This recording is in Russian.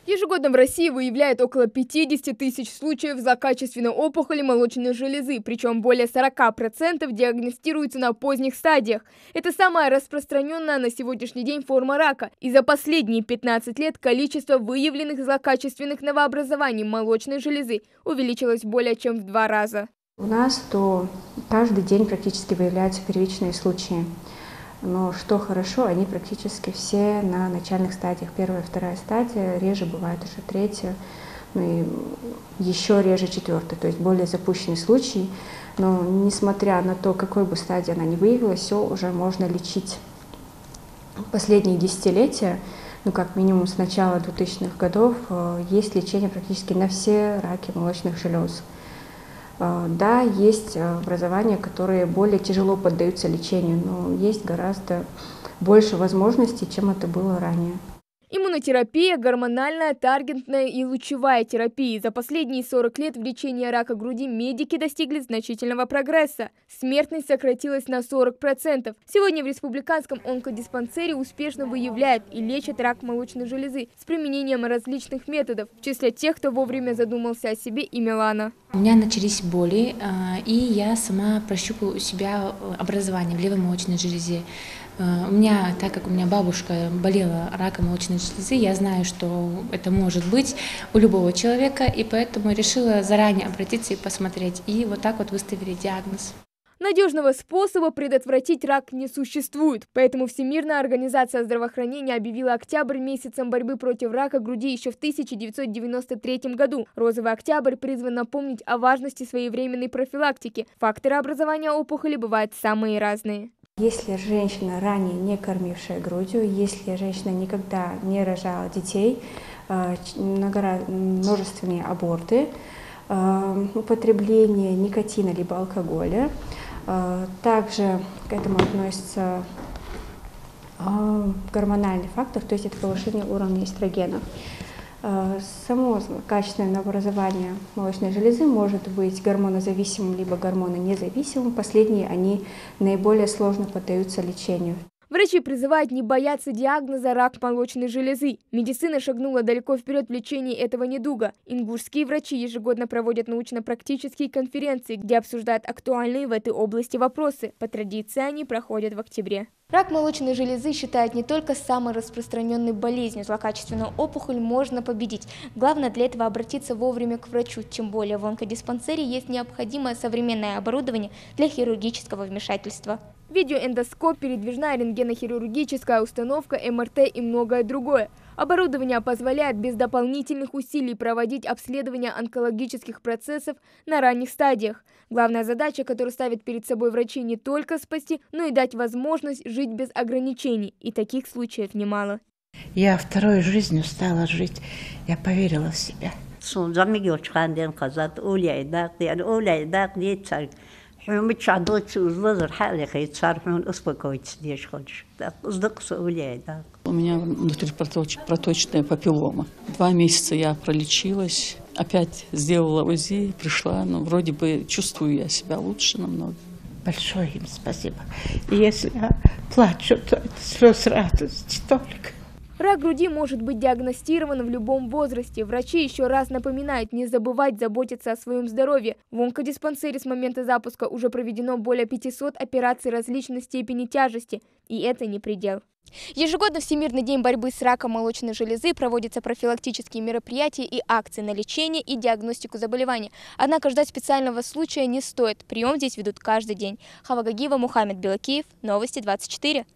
Ежегодно в России выявляют около 50 тысяч случаев злокачественной опухоли молочной железы, причем более 40% диагностируются на поздних стадиях. Это самая распространенная на сегодняшний день форма рака. И за последние 15 лет количество выявленных злокачественных новообразований молочной железы увеличилось более чем в 2 раза. У нас каждый день практически выявляются первичные случаи. Но что хорошо, они практически все на начальных стадиях. Первая, вторая стадия, реже бывает уже третья, ну и еще реже четвертая, то есть более запущенный случай. Но несмотря на то, какой бы стадии она ни выявилась, все уже можно лечить. Последние десятилетия, ну как минимум с начала 2000-х годов, есть лечение практически на все раки молочных желез. Да, есть образования, которые более тяжело поддаются лечению, но есть гораздо больше возможностей, чем это было ранее. Иммунотерапия, гормональная, таргетная и лучевая терапии. За последние 40 лет в лечении рака груди медики достигли значительного прогресса. Смертность сократилась на 40%. Сегодня в республиканском онкодиспансере успешно выявляют и лечат рак молочной железы с применением различных методов. В числе тех, кто вовремя задумался о себе, и Милана. У меня начались боли, и я сама прощупала у себя образование в левой молочной железе. У меня, так как у меня бабушка болела раком молочной железы, я знаю, что это может быть у любого человека, и поэтому решила заранее обратиться и посмотреть. И вот так вот выставили диагноз. Надежного способа предотвратить рак не существует, поэтому Всемирная организация здравоохранения объявила октябрь месяцем борьбы против рака груди еще в 1993 году. Розовый октябрь призван напомнить о важности своевременной профилактики. Факторы образования опухоли бывают самые разные. Если женщина ранее не кормившая грудью, если женщина никогда не рожала детей, множественные аборты, употребление никотина либо алкоголя, также к этому относится гормональный фактор, то есть это повышение уровня эстрогенов. Само качественное новообразование молочной железы может быть гормонозависимым либо гормононезависимым. Последние, они наиболее сложно поддаются лечению. Врачи призывают не бояться диагноза рак молочной железы. Медицина шагнула далеко вперед в лечении этого недуга. Ингушские врачи ежегодно проводят научно-практические конференции, где обсуждают актуальные в этой области вопросы. По традиции они проходят в октябре. Рак молочной железы считают не только самой распространенной болезнью. Злокачественную опухоль можно победить. Главное для этого обратиться вовремя к врачу. Тем более в онкодиспансере есть необходимое современное оборудование для хирургического вмешательства. Видеоэндоскоп, передвижная рентгенохирургическая установка, МРТ и многое другое. Оборудование позволяет без дополнительных усилий проводить обследование онкологических процессов на ранних стадиях. Главная задача, которую ставят перед собой врачи, не только спасти, но и дать возможность жить без ограничений. И таких случаев немало. Я второй жизнью стала жить. Я поверила в себя. У меня внутрипроточная папиллома. 2 месяца я пролечилась, опять сделала УЗИ, пришла, вроде бы чувствую я себя лучше намного. Большое им спасибо. И если я плачу, то это слез радости только. Рак груди может быть диагностирован в любом возрасте. Врачи еще раз напоминают не забывать заботиться о своем здоровье. В онкодиспансере с момента запуска уже проведено более 500 операций различной степени тяжести. И это не предел. Ежегодно Всемирный день борьбы с раком молочной железы проводятся профилактические мероприятия и акции на лечение и диагностику заболевания. Однако ждать специального случая не стоит. Прием здесь ведут каждый день. Хава Гагиева, Мухаммед Белакиев. Новости 24.